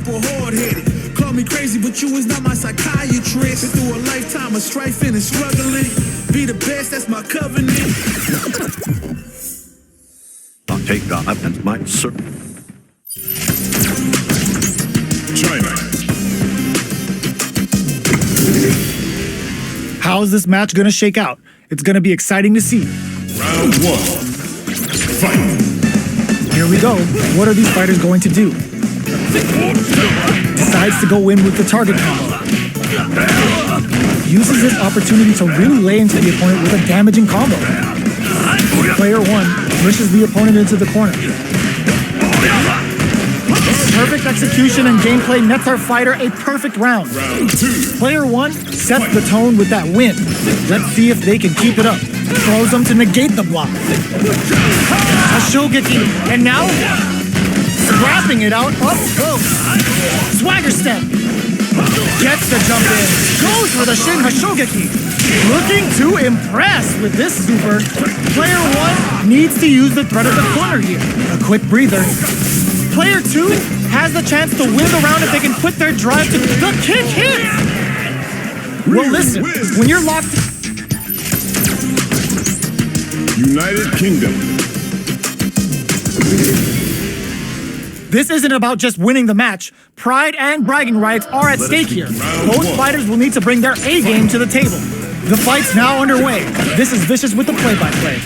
people hard-headed. Call me crazy, but you is not my psychiatrist. Been through a lifetime of strifing and struggling. Be the best, that's my covenant. I'll take God and my servant. China. How's this match gonna shake out? It's gonna be exciting to see. Round one. Fight. Here we go. What are these fighters going to do? Decides to go in with the target combo. Uses this opportunity to really lay into the opponent with a damaging combo. Player 1 pushes the opponent into the corner. Perfect execution and gameplay nets our fighter a perfect round. Round two. Player 1 sets the tone with that win. Let's see if they can keep it up. Throws them to negate the block. A shogeki, and now scrapping it out up close. Swagger step. Gets the jump in. Goes for the Shin Hashogeki. Looking to impress with this super. Player 1 needs to use the threat of the corner here. A quick breather. Player 2 has the chance to win the round if they can put their drive to the kick hits. Well, listen, when you're locked. United Kingdom. This isn't about just winning the match. Pride and bragging rights are at stake here. Both fighters will need to bring their A game to the table. The fight's now underway. This is Vicious with the play-by-play.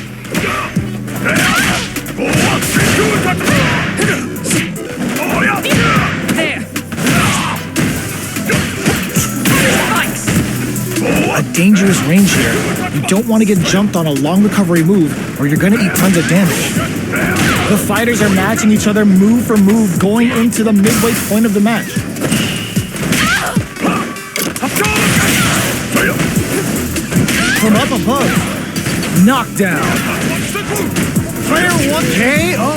A dangerous range here. You don't want to get jumped on a long recovery move or you're going to eat tons of damage. The fighters are matching each other move for move going into the midway point of the match. From up above, knockdown. Player 1 KO.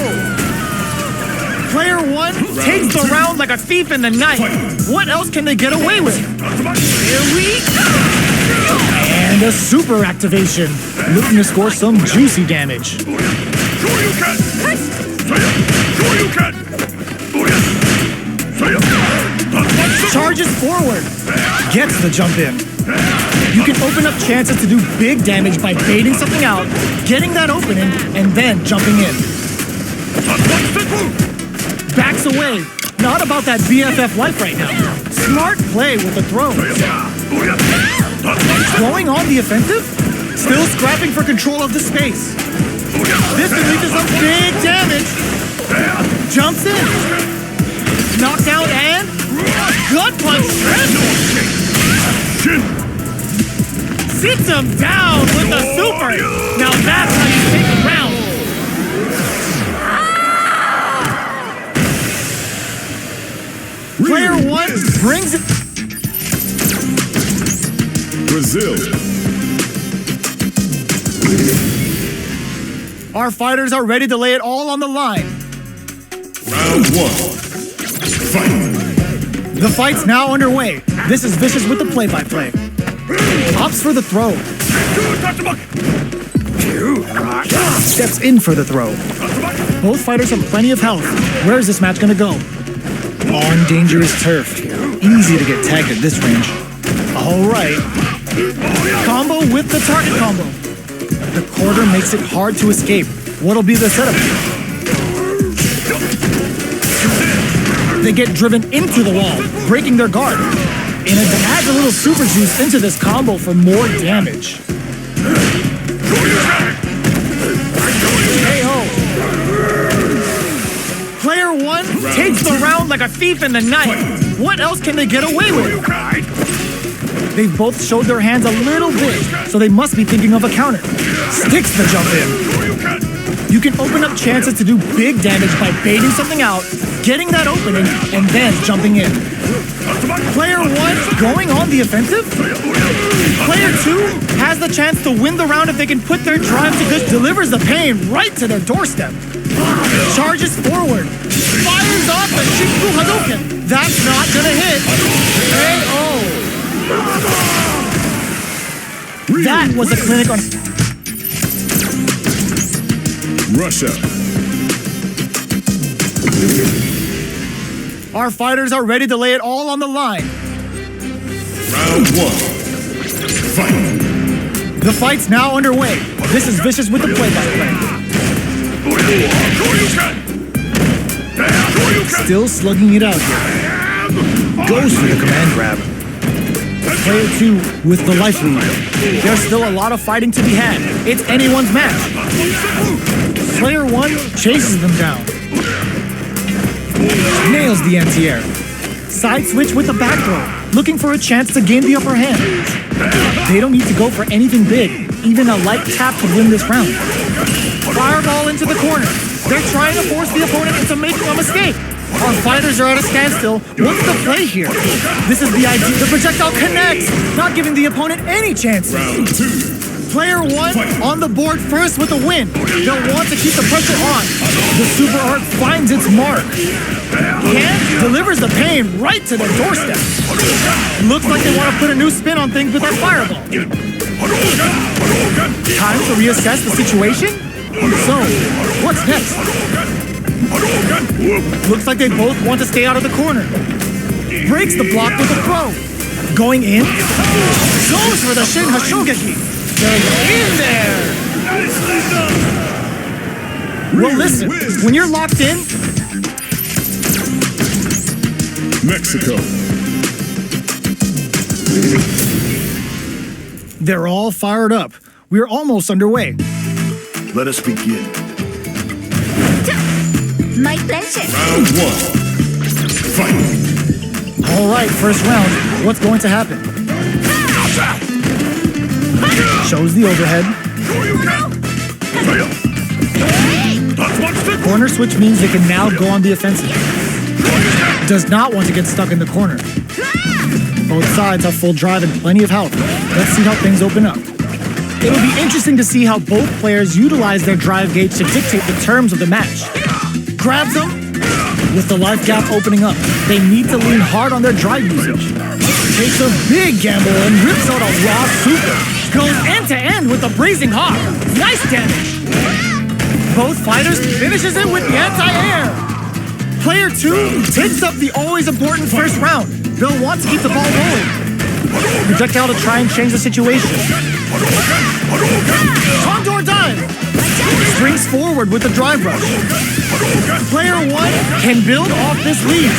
Player 1 takes the round like a thief in the night. What else can they get away with? Here we go! And a super activation, looking to score some juicy damage. Charges forward, gets the jump in. You can open up chances to do big damage by baiting something out, getting that opening, and then jumping in. Backs away. Not about that BFF life right now. Smart play with the throws. Going on the offensive? Still scrapping for control of the space. This can lead to some big damage. Jumps in. Knockdown and gut punch. Sits him down with the super. Now that's how you take a round. Player 1 brings it. Brazil. Our fighters are ready to lay it all on the line. Round one. Fight. The fight's now underway. This is Vicious with the play-by-play. Opts for the throw. Steps in for the throw. Both fighters have plenty of health. Where is this match gonna go? On dangerous turf. Easy to get tagged at this range. All right. Combo with the target combo. The quarter makes it hard to escape. What'll be the setup? They get driven into the wall, breaking their guard. And it adds a little super juice into this combo for more damage. KO. Player 1 takes the round like a thief in the night. What else can they get away with? They've both showed their hands a little bit, so they must be thinking of a counter. Sticks the jump in. You can open up chances to do big damage by baiting something out, getting that opening, and then jumping in. Player 1 going on the offensive? Player 2 has the chance to win the round if they can put their drive to good, delivers the pain right to their doorstep. Charges forward, fires off the Shinku Hadouken. That's not gonna hit. KO. That was a clinic on Russia. Our fighters are ready to lay it all on the line. Round one. Fight. The fight's now underway. This is Vicious with the play-by-play. Still slugging it out here. Goes for the command grab. Player 2 with the life lead. There's still a lot of fighting to be had. It's anyone's match. Player 1 chases them down. Nails the anti-air. Side switch with the back throw, looking for a chance to gain the upper hand. They don't need to go for anything big. Even a light tap could win this round. Fireball into the corner. They're trying to force the opponent into making a mistake. Our fighters are at a standstill. What's the play here? This is the idea. The projectile connects, not giving the opponent any chances. Round two. Player 1 on the board first with a win. They'll want to keep the pressure on. The super art finds its mark. And delivers the pain right to their doorstep. Looks like they want to put a new spin on things with that fireball. Time to reassess the situation? So, what's next? Looks like they both want to stay out of the corner. Breaks the block with a throw. Going in. Goes for the Shin Hashogeki. They're in there. Well, listen. When you're locked in, Mexico. they're all fired up. We're almost underway. Let us begin. My pleasure. Round one. Fight. All right, first round. What's going to happen? Shows the overhead. Corner switch means they can now go on the offensive. Does not want to get stuck in the corner. Both sides have full drive and plenty of health. Let's see how things open up. It'll be interesting to see how both players utilize their drive gauge to dictate the terms of the match. Grabs them. With the life gap opening up, they need to lean hard on their drive usage. Takes a big gamble and rips out a raw super. Goes end-to-end with the Blazing Hawk. Nice damage. Both fighters finishes it with the anti-air. Player 2 takes up the always important first round. They'll want to keep the ball rolling. Projectile to try and change the situation. Condor dive. Springs forward with the drive rush. Player 1 can build off this lead.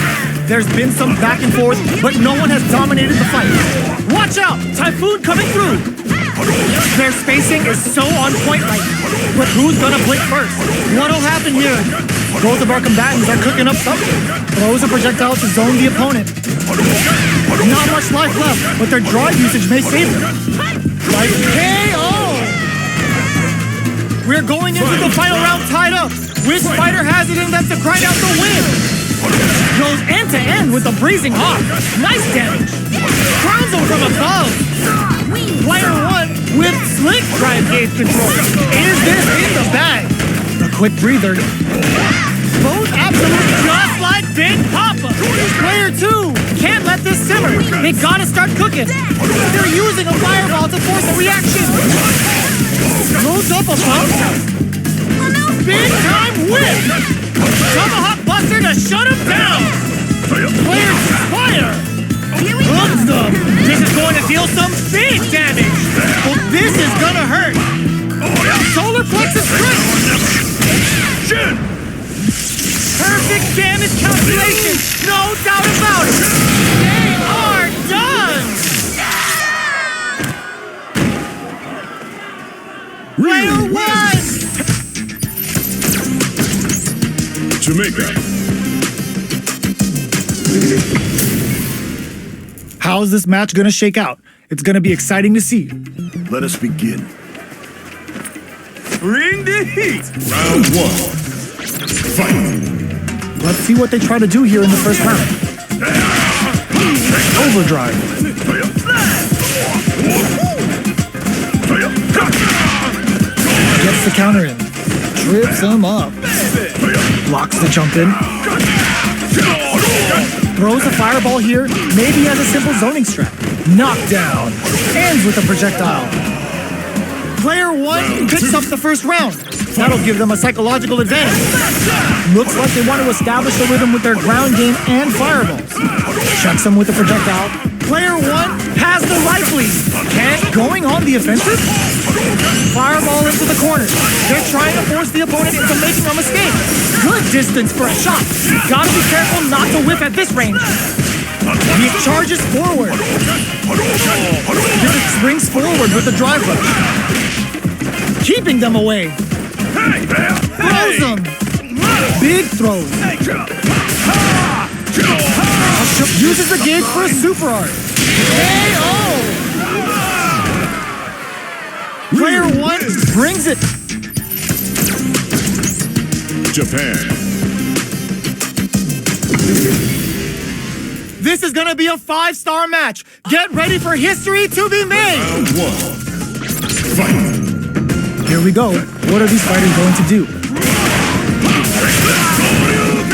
There's been some back and forth, but no one has dominated the fight. Watch out! Typhoon coming through! Their spacing is so on point right now. But who's gonna blink first? What'll happen here? Both of our combatants are cooking up something. Throws a projectile to zone the opponent. Not much life left, but their draw usage may save them. Like KO! We're going into the final round tied up. Which fighter has it in them to grind out the win? Goes end-to-end with the Blazing Hawk. Nice damage. Crowns him from above. Player 1 with slick drive gauge control. Is this in the bag? A quick breather. Both absolute just like Big Papa. Player 2 can't let this simmer. They gotta start cooking. They're using a fireball to force a reaction. Loads up a bump. Big time whip. Tomahawk Buster to shut him down. Player 2 fire. Hooks them. This is going to deal some big damage. Well, this is gonna hurt. Solar plexus strike. Perfect damage calculation. No doubt about it. They are done. Player 1. Jamaica. How's this match gonna shake out? It's gonna be exciting to see. Let us begin. Bring the heat. Round one. Fight. Let's see what they try to do here in the first round. Overdrive. Gets the counter in. Trips him up. Blocks the jump in. Throws a fireball here, maybe as a simple zoning strat. Knockdown. Ends with a projectile. Player one picks up the first round. That'll give them a psychological advantage. Looks like they want to establish a rhythm with their ground game and fireballs. Checks them with the projectile. Player one has the life lead. And going on the offensive? Fireball into the corner. They're trying to force the opponent into making a mistake. Good distance for a shot. Gotta be careful not to whiff at this range. He charges forward. He springs forward with the drive rush. Keeping them away. Throws them. Big throws. Uses the gauge for a super art. KO! Player one brings it. Japan. This is gonna be a 5-star match. Get ready for history to be made. Round one. Fight. Here we go. What are these fighters going to do?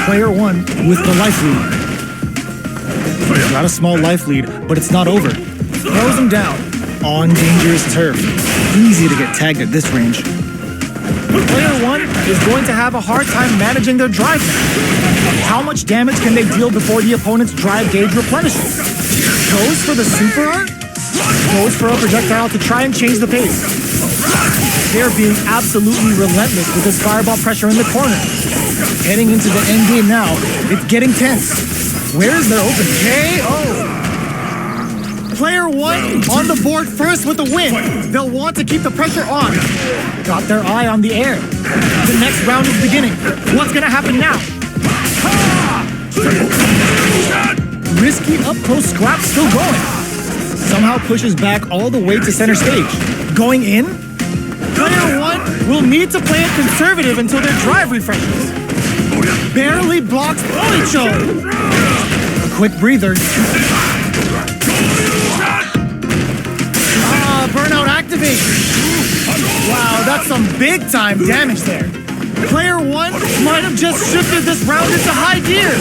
Player one with the life lead. He's got a small life lead, but it's not over. Throws him down. On dangerous turf. Easy to get tagged at this range. Player one is going to have a hard time managing their drive. How much damage can they deal before the opponent's drive gauge replenishes? Goes for the super art? Goes for a projectile to try and change the pace. They're being absolutely relentless with this fireball pressure in the corner. Heading into the end game now, it's getting tense. Where's their open KO? Player one on the board first with the win. They'll want to keep the pressure on. Got their eye on the air. The next round is beginning. What's gonna happen now? Risky up-close scrap still going. Somehow pushes back all the way to center stage. Going in? Player one will need to play it conservative until their drive refreshes. Barely blocks Oicho. A quick breather. Burnout activate. Wow, that's some big time damage there. Player one might have just shifted this round into high gear.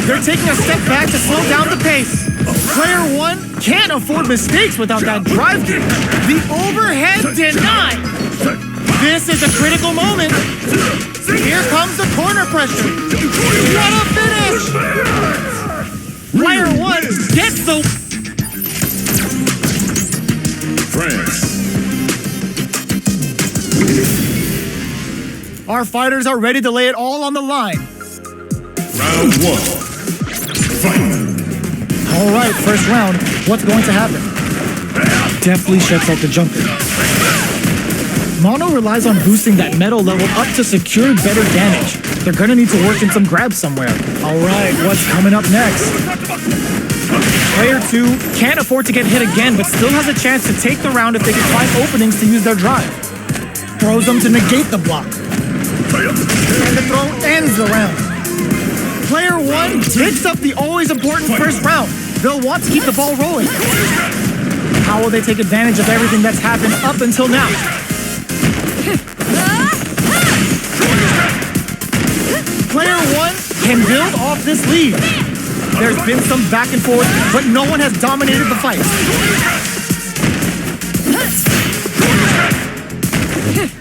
They're taking a step back to slow down the pace. Player one can't afford mistakes without that drive gear. The overhead denied. This is a critical moment. Here comes the corner pressure. What a finish! Player one gets the... France. Our fighters are ready to lay it all on the line. Round one. Fight. All right, first round. What's going to happen? Deftly shuts out the jumper. Mono relies on boosting that metal level up to secure better damage. They're gonna need to work in some grabs somewhere. All right, what's coming up next? Player two can't afford to get hit again, but still has a chance to take the round if they can find openings to use their drive. Throws them to negate the block. And the throw ends the round. Player one takes up the always important first round. They'll want to keep the ball rolling. How will they take advantage of everything that's happened up until now? Player one can build off this lead. There's been some back and forth, but no one has dominated the fight.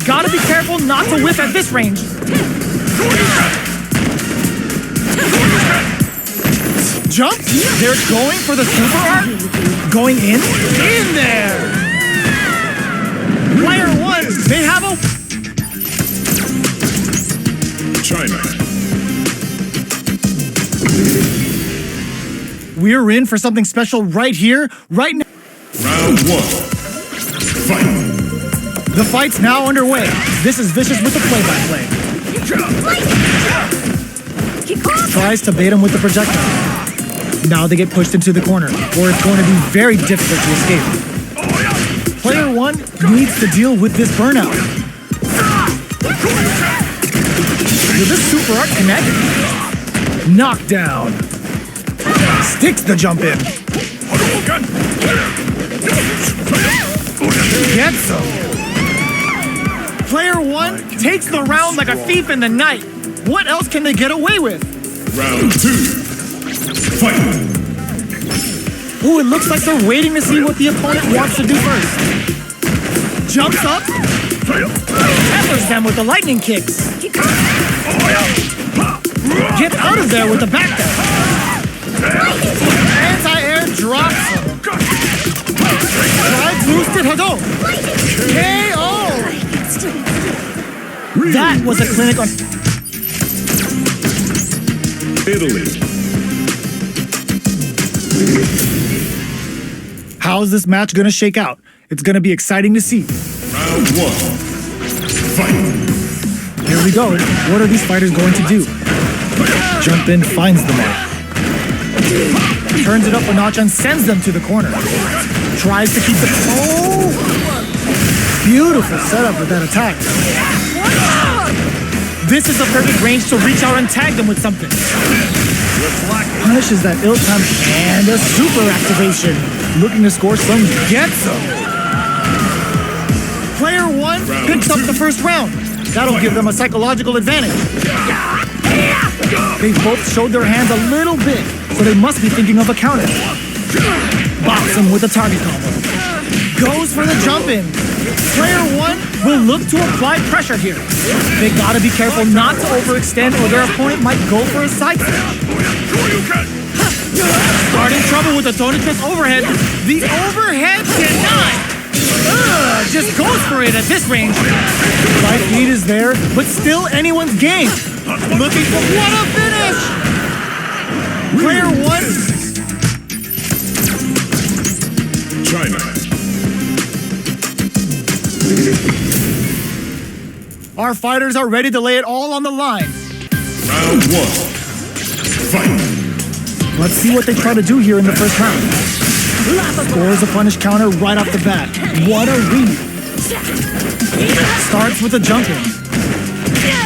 Gotta be careful not to whiff at this range. Jump. They're going for the super art. Going in. In there. Player one, they have a... China. We're in for something special right here, right now. Round one. Fight. The fight's now underway. This is Vicious with the play-by-play. Tries to bait him with the projectile. Now they get pushed into the corner, where it's going to be very difficult to escape. Player one needs to deal with this burnout. Will this super art connect? Knockdown. Sticks the jump in. Gets him. Player one takes the round like a thief in the night. What else can they get away with? Round two. Fight. Ooh, it looks like they're waiting to see what the opponent wants to do first. Jumps up. Peppers them with the lightning kicks. Gets out of there with the back down. Anti-air drops him. Drive boosted Hado. KO. That was a clinic on Italy. How's this match gonna shake out? It's gonna be exciting to see. Round one. Fight. Here we go. What are these fighters going to do? Jump in, finds the mark. Turns it up a notch and sends them to the corner. Tries to keep the... Oh! Beautiful setup with that attack. This is the perfect range to reach out and tag them with something. Punishes that ill time and a super activation. Looking to score some gets them. Player one picks up the first round. That'll give them a psychological advantage. They both showed their hands a little bit, so they must be thinking of a counter. Box him with a target combo. Goes for the jump in. Player one will look to apply pressure here. They gotta be careful not to overextend or their opponent might go for a side switch. Starting trouble with the Tonikus overhead. The overhead denied. Just goes for it at this range. Right lead is there, but still anyone's game. Looking for what a finish! Player one. China. Our fighters are ready to lay it all on the line. Round one. Fight. Let's see what they try to do here in the first round. Scores a punish counter right off the bat. What a read. Starts with a jump in.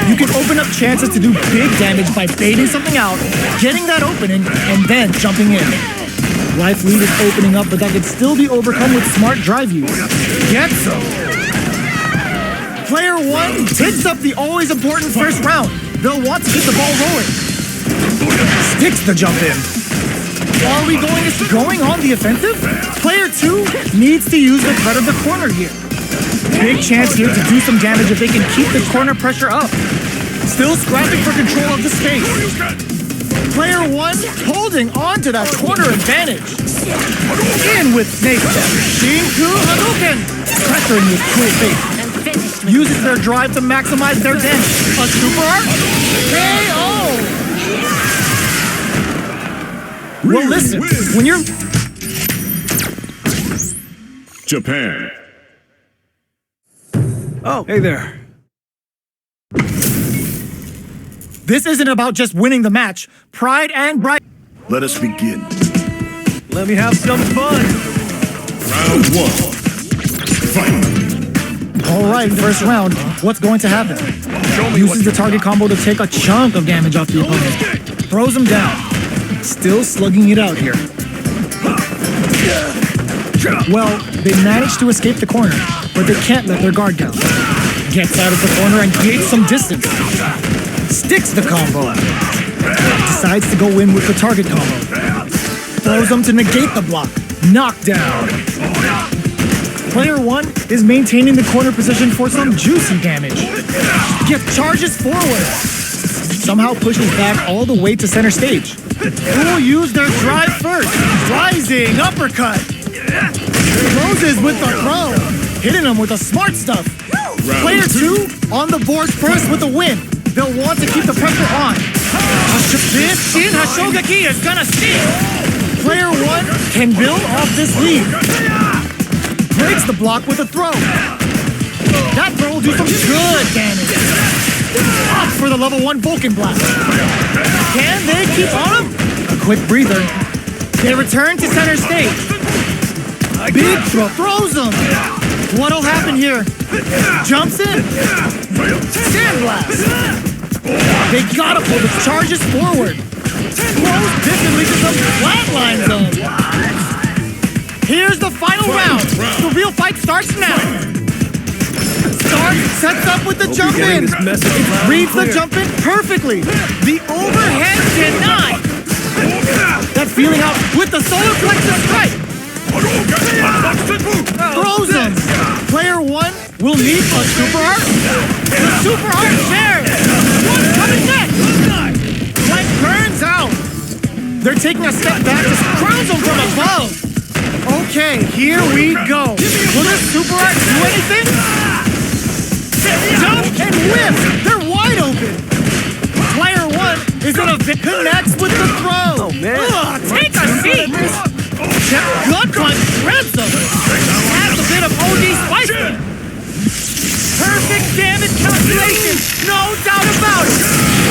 You can open up chances to do big damage by baiting something out, getting that opening, and then jumping in. Life lead is opening up, but that can still be overcome with smart drive use. Gets him. Player one takes up the always important first round. They'll want to get the ball rolling. Sticks the jump in. Are we going on the offensive? Player two needs to use the threat of the corner here. Big chance here to do some damage if they can keep the corner pressure up. Still scrapping for control of the space. Player one holding on to that corner advantage. In with Snake Step. Shinku Hadouken. Pressuring with cool face. Uses their drive to maximize their damage. A super art? KO! Well, listen, when you're... Japan. Oh, hey there. This isn't about just winning the match. Pride and bright... Let us begin. Let me have some fun. Round one. Fight. All right, first round. What's going to happen? Uses the target combo to take a chunk of damage off the opponent. Throws him down. Still slugging it out here. Well, they managed to escape the corner, but they can't let their guard down. Gets out of the corner and gains some distance. Sticks the combo. Decides to go in with the target combo. Throws him to negate the block. Knockdown. Player one is maintaining the corner position for some juicy damage. Charges forward. Somehow pushes back all the way to center stage. Who will use their drive first? Rising uppercut. Closes with the throw. Hitting him with the smart stuff. Player two on the board first with the win. They'll want to keep the pressure on. This Shin Hashogaki is gonna steal. Player one can build off this lead. Breaks the block with a throw. That throw will do some good damage. Up for the level 1 Vulcan Blast. Can they keep on him? A quick breather. They return to center stage. Big throw throws him. What'll happen here? Jumps in. Sandblast. They gotta pull the charges forward. Throws differently to some flatlines him. Here's the final round. The real fight starts now. Sets up with the jump in. Reads the jump in perfectly. The overhead denied. That feeling out with the solar plexus strike. Throws him. Player one We'll need a super art. The super art there. What's coming next? Light burns out. They're taking a step back to crown them from above. Okay, here we go. Will this super art do anything? Jump and whip. They're wide open. Player one is in a connects with the throw. Oh, man. Ugh, take a seat. That gut punch shreds them. Adds a bit of OD spice. Perfect damage calculation. No doubt about it.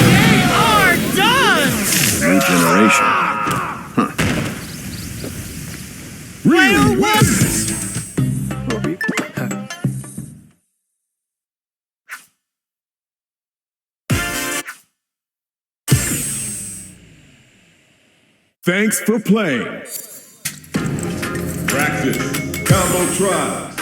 They are done. Regeneration. Player one. Thanks for playing. Practice. Combo tries.